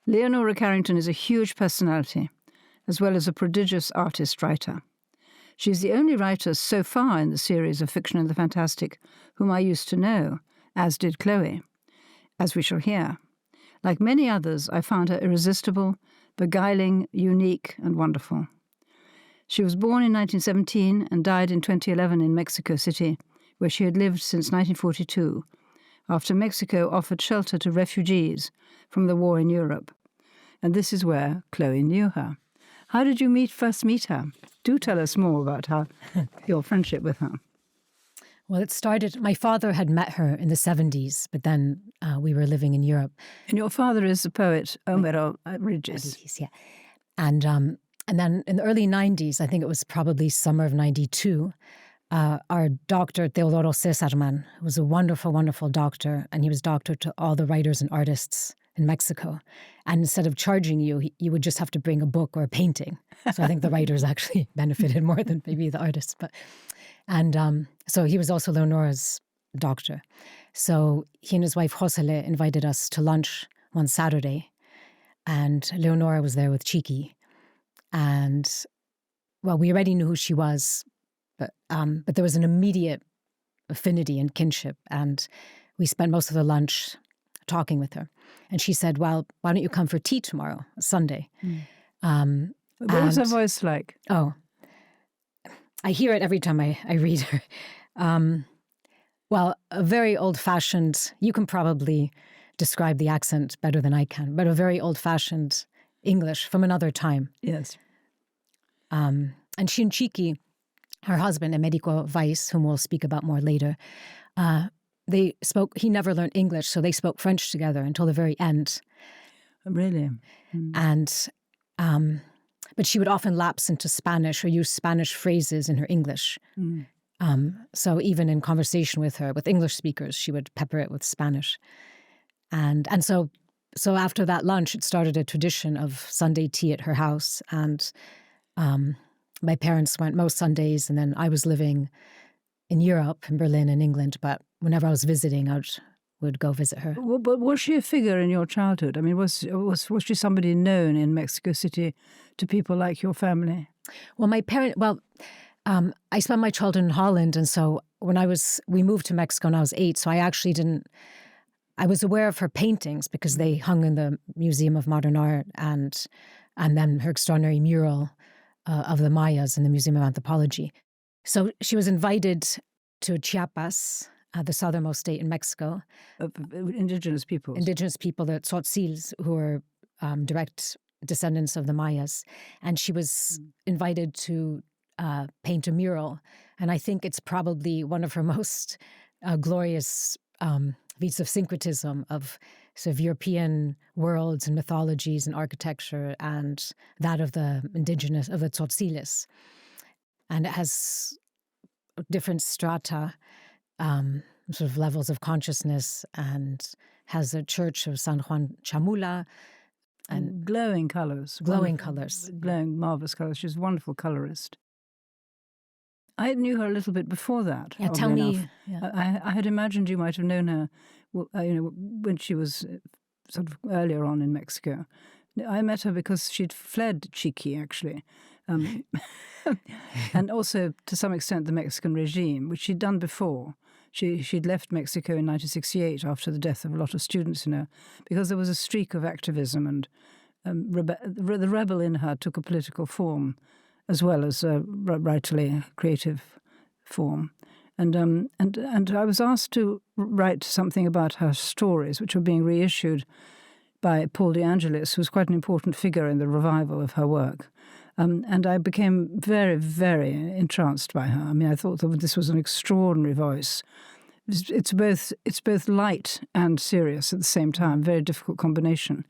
Leonora Carrington is a huge personality, as well as a prodigious artist-writer. She's the only writer so far in the series of Fiction and the Fantastic whom I used to know, as did Chloe, as we shall hear. Like many others, I found her irresistible, beguiling, unique, and wonderful. She was born in 1917 and died in 2011 in Mexico City, where she had lived since 1942, after Mexico offered shelter to refugees from the war in Europe. And this is where Chloe knew her. How did you first meet her? Do tell us more about your friendship with her. Well, it started, my father had met her in the 70s, but then we were living in Europe. And your father is the poet Leonora Aridjis. Yeah. And then in the early 90s, I think it was probably summer of 92, our doctor, Teodoro Cesarman, was a wonderful, wonderful doctor, and he was doctor to all the writers and artists in Mexico. And instead of charging you, you would just have to bring a book or a painting. So I think the writers actually benefited more than maybe the artists. And so he was also Leonora's doctor. So he and his wife Josele invited us to lunch one Saturday, and Leonora was there with Chiki. And, well, we already knew who she was, but there was an immediate affinity and kinship. And we spent most of the lunch talking with her. And she said, well, why don't you come for tea tomorrow, Sunday? What was her voice like? Oh, I hear it every time I read her. Well, a very old-fashioned, you can probably describe the accent better than I can, but a very old-fashioned English from another time. Yes. And she and Chiki, her husband, Americo Weiss, whom we'll speak about more later, he never learned English, so they spoke French together until the very end. Really? And, but she would often lapse into Spanish or use Spanish phrases in her English. So even in conversation with her, with English speakers, she would pepper it with Spanish. And so after that lunch, it started a tradition of Sunday tea at her house. And my parents went most Sundays, and then I was living in Europe, in Berlin and England, but whenever I was visiting, I would go visit her. Well, but was she a figure in your childhood? I mean, was she somebody known in Mexico City to people like your family? Well, I spent my childhood in Holland, and so we moved to Mexico when I was 8, so I was aware of her paintings because they hung in the Museum of Modern Art, and then her extraordinary mural of the Mayas in the Museum of Anthropology. So she was invited to Chiapas, the southernmost state in Mexico. Indigenous peoples. Indigenous people, the Tzotzils, who were direct descendants of the Mayas. And she was invited to paint a mural. And I think it's probably one of her most glorious feats of syncretism of sort of European worlds and mythologies and architecture and that of the indigenous, of the Tzotziles. And it has different strata, sort of levels of consciousness, and has a church of San Juan Chamula. And glowing colours. Glowing colours. Glowing, marvellous colours. She's a wonderful colourist. I knew her a little bit before that. Yeah, tell me. Yeah. I had imagined you might have known her when she was sort of earlier on in Mexico. I met her because she'd fled Chiki, actually. And also, to some extent, the Mexican regime, which she'd done before. She'd left Mexico in 1968 after the death of a lot of students in her, because there was a streak of activism, and the rebel in her took a political form as well as a rightly creative form. And I was asked to write something about her stories, which were being reissued by Paul de Angelis, who was quite an important figure in the revival of her work. And I became very, very entranced by her. I mean, I thought that this was an extraordinary voice. It's both light and serious at the same time, very difficult combination.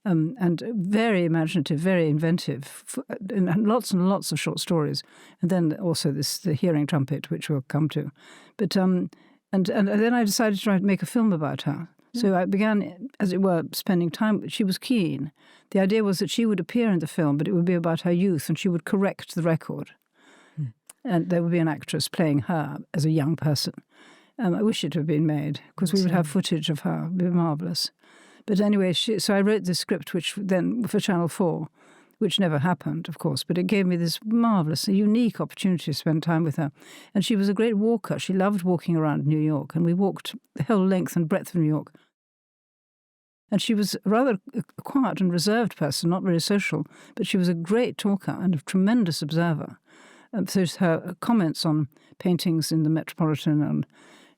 And very imaginative, very inventive, and lots of short stories. And then also the hearing trumpet, which we'll come to. But and then I decided to make a film about her. So I began, as it were, spending time. She was keen. The idea was that she would appear in the film, but it would be about her youth, and she would correct the record. And there would be an actress playing her as a young person. I wish it had been made, because we would have footage of her. It would be marvellous. But anyway, so I wrote this script, which then for Channel 4, which never happened, of course, but it gave me this marvelous, unique opportunity to spend time with her. And she was a great walker. She loved walking around New York, and we walked the whole length and breadth of New York. And she was rather a quiet and reserved person, not very social, but she was a great talker and a tremendous observer. So her comments on paintings in the Metropolitan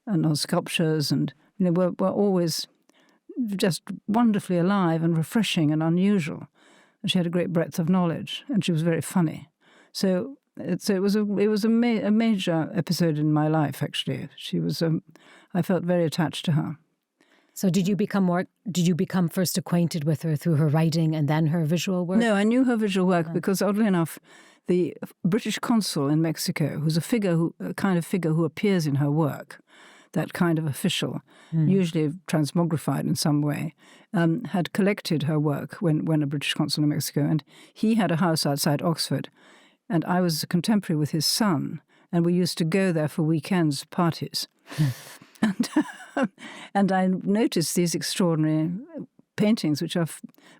and on sculptures and were always just wonderfully alive and refreshing and unusual. And she had a great breadth of knowledge, and she was very funny. So it was a major episode in my life. Actually, she was. I felt very attached to her. So did you become first acquainted with her through her writing and then her visual work? No, I knew her visual work because, oddly enough, the British consul in Mexico, who's a kind of figure who appears in her work, that kind of official, usually transmogrified in some way, had collected her work when a British consul in Mexico. And he had a house outside Oxford, and I was a contemporary with his son, and we used to go there for weekends parties. And I noticed these extraordinary paintings, which are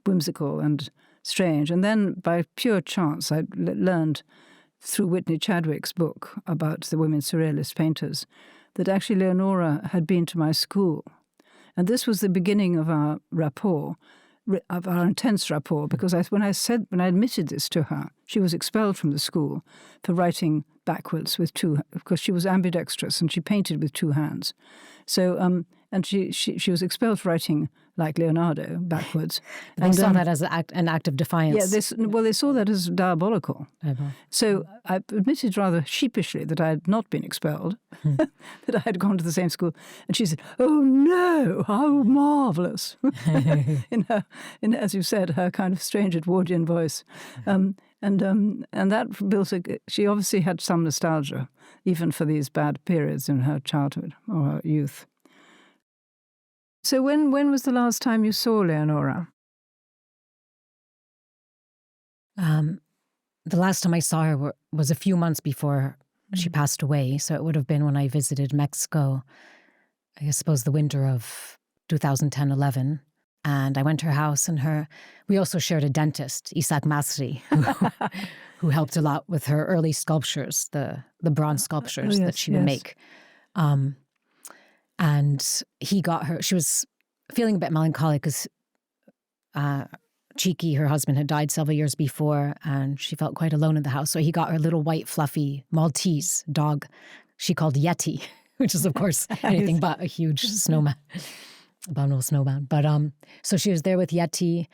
whimsical and strange. And then, by pure chance, I learned through Whitney Chadwick's book about the women surrealist painters that actually Leonora had been to my school. And this was the beginning of our rapport, of our intense rapport, because when I admitted this to her, she was expelled from the school for writing backwards with because she was ambidextrous and she painted with two hands. So, and she was expelled for writing like Leonardo backwards. They saw that as an act of defiance. Yeah, they saw that as diabolical. So I admitted rather sheepishly that I had not been expelled, that I had gone to the same school. And she said, "Oh no, how marvellous!" in as you said, her kind of strange Edwardian voice. And that built she obviously had some nostalgia, even for these bad periods in her childhood or her youth. So when was the last time you saw Leonora? The last time I saw her was a few months before she passed away. So it would have been when I visited Mexico, I suppose the winter of 2010-11. And I went to her house, and we also shared a dentist, Isaac Masri, who helped a lot with her early sculptures, the bronze sculptures that she would make. And he got her, she was feeling a bit melancholic because Cheeky, her husband, had died several years before, and she felt quite alone in the house. So he got her little white, fluffy Maltese dog she called Yeti, which is, of course, anything but a huge snowman. Abominable snowman. But so she was there with Yeti,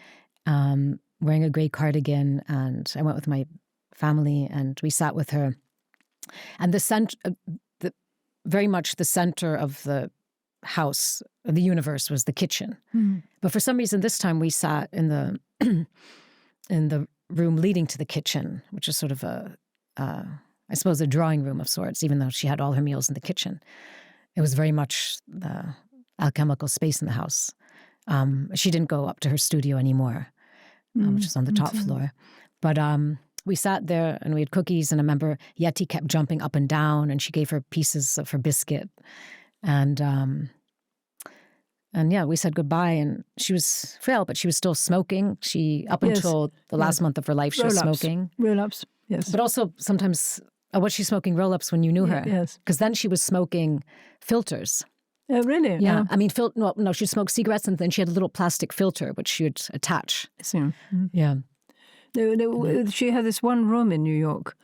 wearing a grey cardigan, and I went with my family and we sat with her. And very much the center of the house, of the universe, was the kitchen. But for some reason, this time we sat in the in the room leading to the kitchen, which is sort of I suppose, a drawing room of sorts, even though she had all her meals in the kitchen. It was very much the alchemical space in the house. She didn't go up to her studio anymore, which is on the top floor. But we sat there and we had cookies, and I remember Yeti kept jumping up and down, and she gave her pieces of her biscuit. And yeah, we said goodbye, and she was frail, but she was still smoking. Until the last month of her life, she was smoking. Roll-ups, yes. But also sometimes, was she smoking roll-ups when you knew her? Yes. Because then she was smoking filters. Oh, really? Yeah. I mean, no, she'd smoke cigarettes, and then she had a little plastic filter, which she would attach. Yeah. No, she had this one room in New York,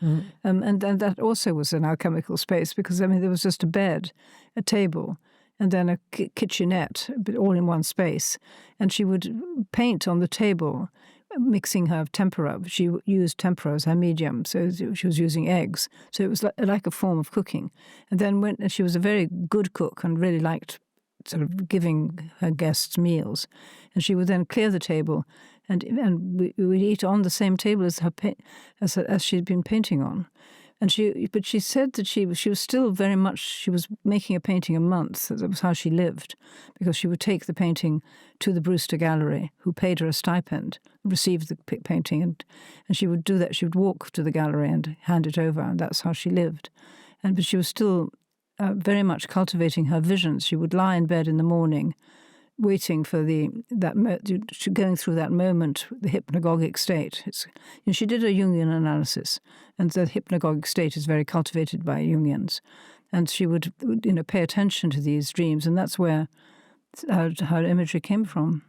and that also was an alchemical space because, I mean, there was just a bed, a table, and then a kitchenette, but all in one space. And she would paint on the table, mixing her tempera. She used tempera as her medium, so she was using eggs. So it was like a form of cooking. And then she was a very good cook and really liked sort of giving her guests meals. And she would then clear the table, and we would eat on the same table as as she'd been painting on. But she said that she was still very much, she was making a painting a month. That was how she lived, because she would take the painting to the Brewster Gallery, who paid her a stipend, received the painting, and she would do that. She would walk to the gallery and hand it over, and that's how she lived. But she was still very much cultivating her visions. She would lie in bed in the morning waiting for going through that moment, the hypnagogic state. She did a Jungian analysis, and the hypnagogic state is very cultivated by Jungians, and she would pay attention to these dreams, and that's where her imagery came from.